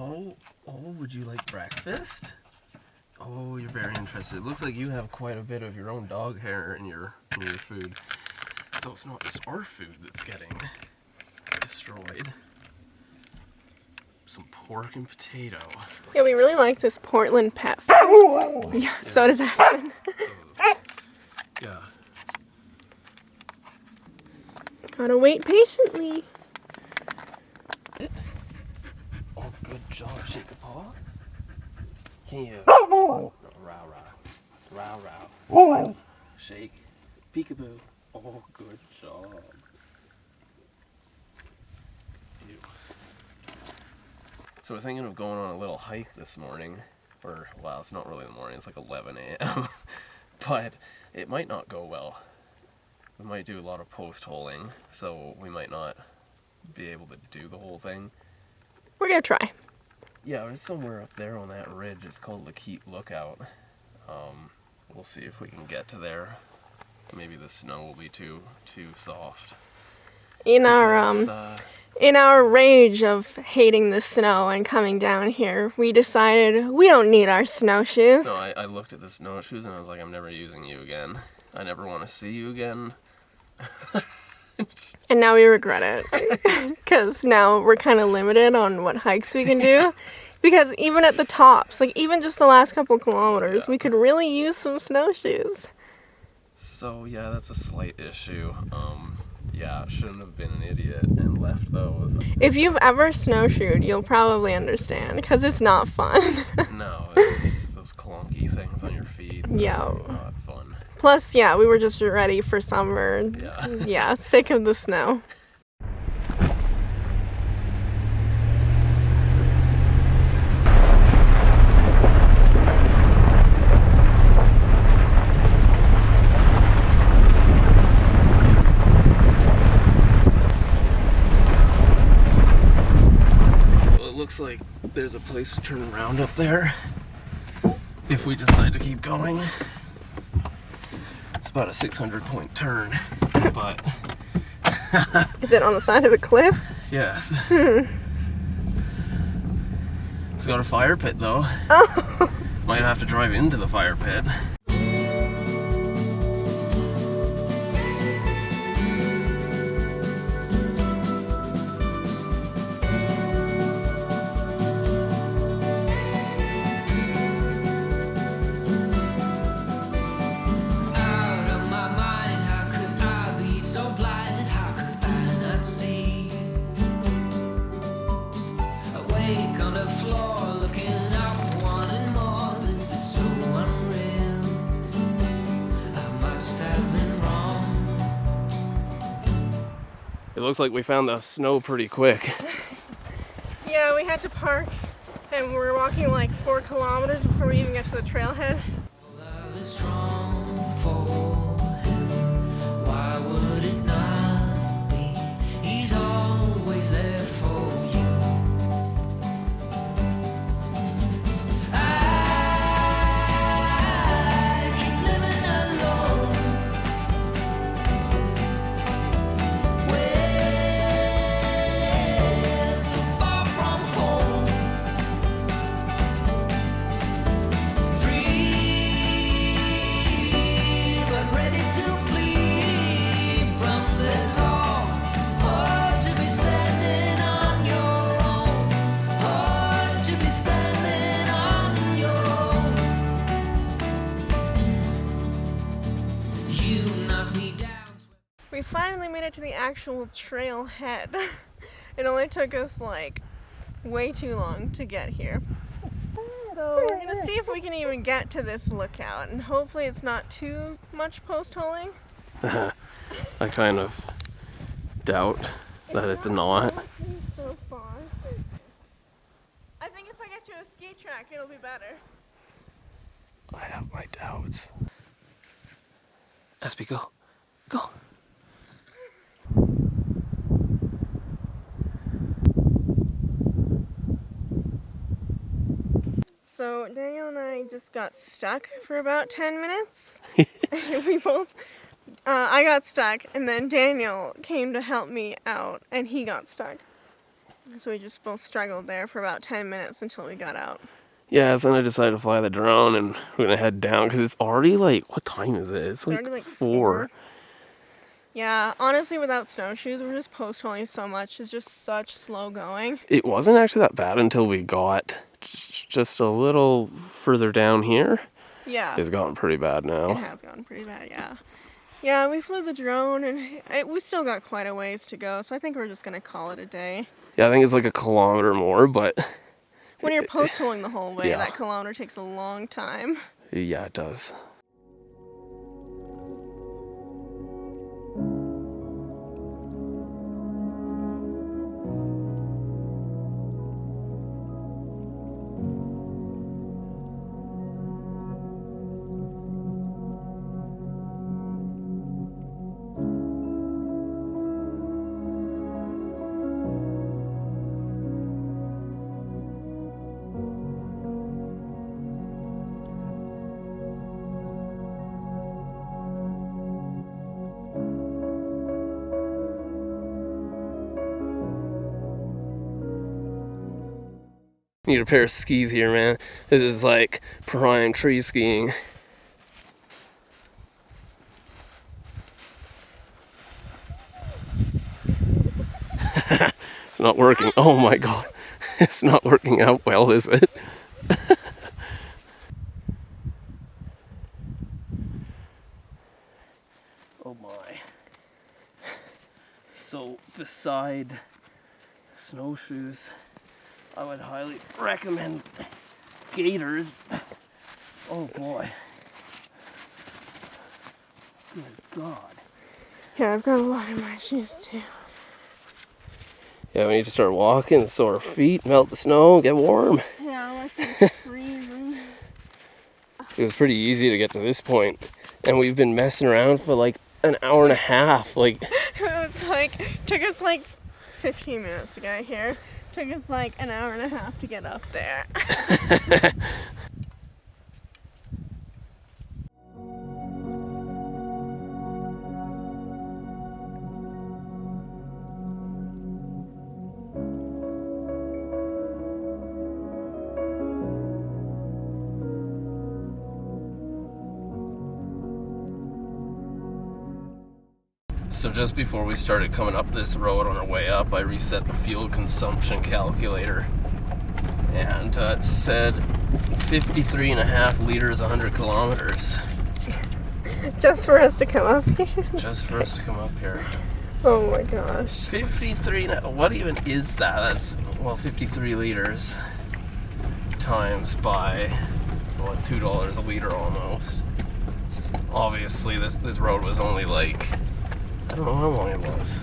Oh, would you like breakfast? Oh, you're very interested. It looks like you have quite a bit of your own dog hair in your food. So it's not just our food that's getting destroyed. Some pork and potato. Yeah, we really like this Portland pet food. Yeah, so does Aspen. Yeah. Gotta wait patiently. Oh, good job. Shake a paw. Can you? No, row. Row, row. Shake. Peekaboo. Oh, good job. Ew. So we're thinking of going on a little hike this morning. Or, well, it's not really the morning. It's like 11 a.m. But it might not go well. We might do a lot of post-holing, so we might not be able to do the whole thing. We're gonna try. Yeah, it's somewhere up there on that ridge. It's called Lakit Lookout. We'll see if we can get to there. Maybe the snow will be too soft. In our rage of hating the snow and coming down here, we decided we don't need our snowshoes. No, I looked at the snowshoes and I was like, I'm never using you again. I never want to see you again. And now we regret it. Because now we're kind of limited on what hikes we can do. Because even at the tops, like even just the last couple kilometers, we could really use some snowshoes. So yeah, that's a slight issue. Yeah, shouldn't have been an idiot and left those. If you've ever snowshoed, you'll probably understand, because it's not fun. No, it's just those clunky things on your feet. Yeah. Not fun. Plus, yeah, we were just ready for summer. Yeah, sick of the snow. Looks like there's a place to turn around up there if we decide to keep going. It's about a 600-point turn, but Is it on the side of a cliff? yes. It's got a fire pit though. Oh. Might have to drive into the fire pit. It looks like we found the snow pretty quick. Yeah, we had to park and we were walking like 4 kilometers before we even get to the trailhead. Why would it not be? He's always there for you. I keep living alone. We're so far from home. Free, but ready to flee from this all. Hard to be standing on your own. Hard to be standing on your own. You knock me down. We finally made it to the actual trailhead. It only took us like way too long to get here. So we're gonna see if we can even get to this lookout, and hopefully it's not too much post-holing. I kind of doubt that it's not. So far. I think if I get to a ski track, it'll be better. I have my doubts. Espy, go. Go. So Daniel and I just got stuck for about 10 minutes. We both, I got stuck, and then Daniel came to help me out, and he got stuck. So we just both struggled there for about 10 minutes until we got out. Yeah, so then I decided to fly the drone and we're gonna head down because it's already like, what time is it? It's like Already, like, 4. Yeah, honestly, without snowshoes, we're just post-holing so much. It's just such slow going. It wasn't actually that bad until we got just a little further down here. Yeah. It's gotten pretty bad It now. has gotten pretty bad, yeah. Yeah, we flew the drone, and we still got quite a ways to go, so I think we're just going to call it a day. Yeah, I think it's like a kilometer more, but When you're post-holing the whole way, Yeah. that kilometer takes a long time. yeah, it does. Need a pair of skis here, man. This is like prime tree skiing. It's not working. Oh my god. It's not working out well, is it? Oh my. So beside snowshoes, I would highly recommend gaiters. Oh boy. Good God. Yeah, I've got a lot in my shoes, too. Yeah, we need to start walking so our feet melt the snow, get warm. Yeah, my feet are freezing. It was pretty easy to get to this point, and we've been messing around for like an hour and a half. Like, It was like, took us like 15 minutes to get here. Took us like an hour and a half to get up there. so just before we started coming up this road on our way up, I reset the fuel consumption calculator, and it said 53.5 liters, 100 kilometers. Just for us to come up here. Just for us to come up here. Oh my gosh. 53, what even is that? That's, well, 53 liters times by, what, $2 a liter almost. Obviously, this road was only like, I don't know how long it was.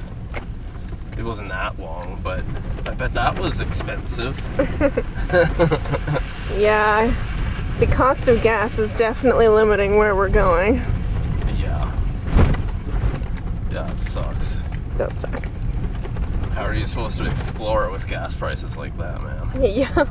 It wasn't that long, but I bet that was expensive. Yeah, the cost of gas is definitely limiting where we're going. Yeah. Yeah, it sucks. It does suck. How are you supposed to explore with gas prices like that, man? Yeah.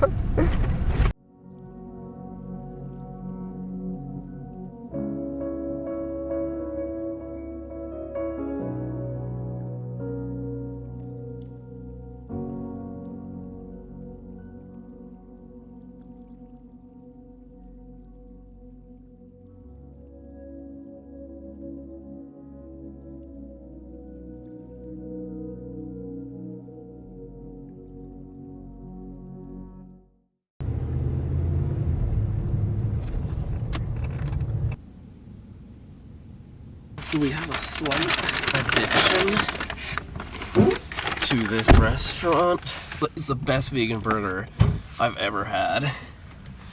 So we have a slight addition to this restaurant. It's the best vegan burger I've ever had.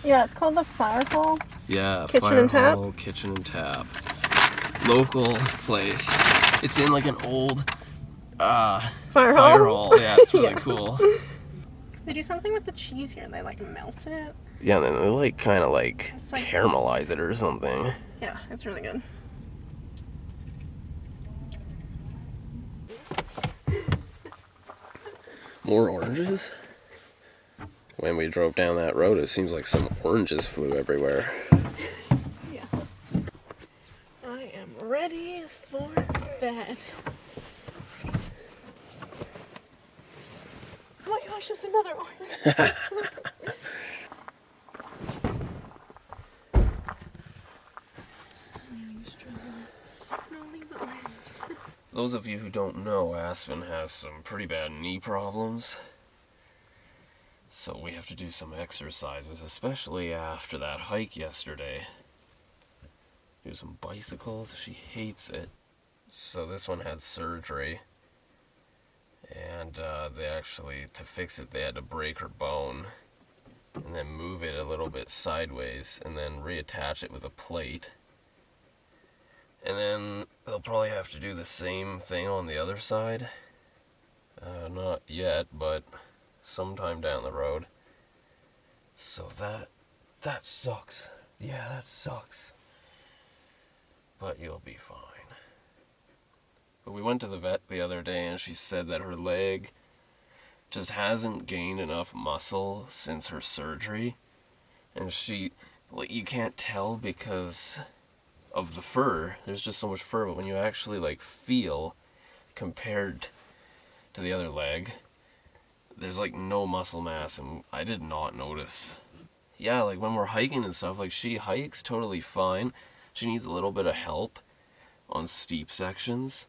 Yeah, it's called the Firehall. Yeah, Kitchen and Tap? Firehall Kitchen and Tap. Local place. It's in like an old fire hall. Yeah, it's really Yeah. cool. They do something with the cheese here. They like melt it. Yeah, and then they like kind of like It's like- caramelize it or something. Yeah, it's really good. More oranges? When we drove down that road, it seems like some oranges flew everywhere. Yeah. I am ready for bed. Oh my gosh, there's another orange. Those of you who don't know, Aspen has some pretty bad knee problems. So we have to do some exercises, especially after that hike yesterday. Do some bicycles. She hates it. So this one had surgery. And they actually, to fix it, they had to break her bone. And then move it a little bit sideways. And then reattach it with a plate. And then they'll probably have to do the same thing on the other side. Not yet, but sometime down the road. So that sucks. Yeah, that sucks. But you'll be fine. But we went to the vet the other day and she said that her leg just hasn't gained enough muscle since her surgery. And you can't tell because of the fur. There's just so much fur, but when you actually like feel compared to the other leg, there's like no muscle mass, and I did not notice. Yeah, like when we're hiking and stuff, like she hikes totally fine. She needs a little bit of help on steep sections,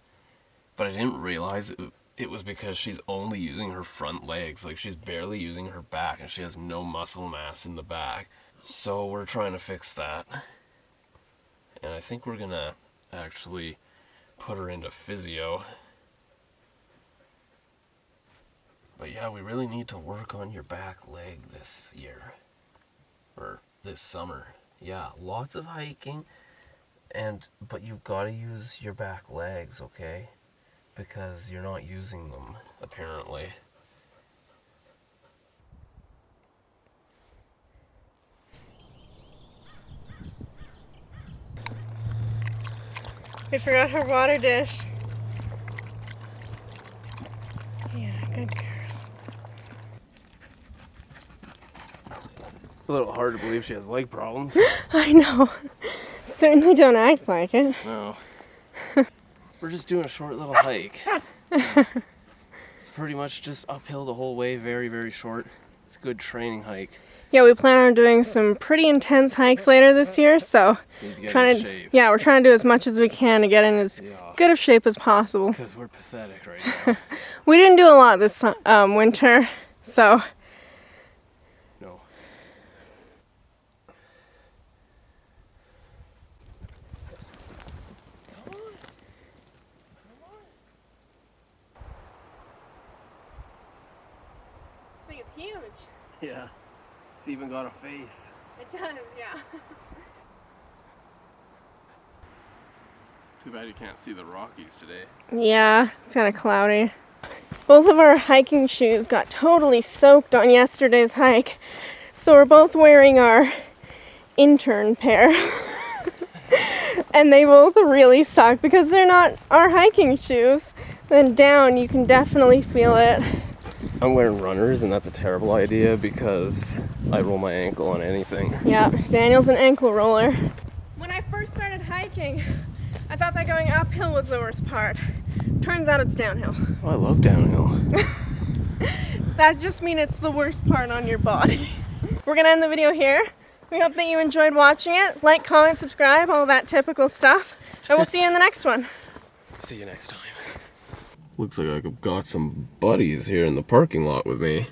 but I didn't realize it was because she's only using her front legs. Like she's barely using her back, and she has no muscle mass in the back. So we're trying to fix that. And I think we're gonna actually put her into physio. But yeah, we really need to work on your back leg this year. Or this summer. Yeah, lots of hiking. But you've got to use your back legs, okay? Because you're not using them, apparently. We forgot her water dish. Yeah, good girl. A little hard to believe she has leg problems. I know. Certainly don't act like it. No. We're just doing a short little hike. It's pretty much just uphill the whole way, very, very short. It's a good training hike. Yeah, we plan on doing some pretty intense hikes later this year, so Need to get in shape. yeah, we're trying to do as much as we can to get in as good of shape as possible. Because we're pathetic right now. We didn't do a lot this winter, so No. this thing is huge. Yeah. It's even got a face. It does, yeah. Too bad you can't see the Rockies today. Yeah, it's kind of cloudy. Both of our hiking shoes got totally soaked on yesterday's hike, so we're both wearing our intern pair. And they both really suck because they're not our hiking shoes. Then down, you can definitely feel it. I'm wearing runners, and that's a terrible idea because I roll my ankle on anything. Yeah, Daniel's an ankle roller. When I first started hiking, I thought that going uphill was the worst part. Turns out it's downhill. Oh, I love downhill. That just means it's the worst part on your body. We're gonna end the video here. We hope that you enjoyed watching it. Like, comment, subscribe, all that typical stuff. And we'll see you in the next one. See you next time. Looks like I've got some buddies here in the parking lot with me.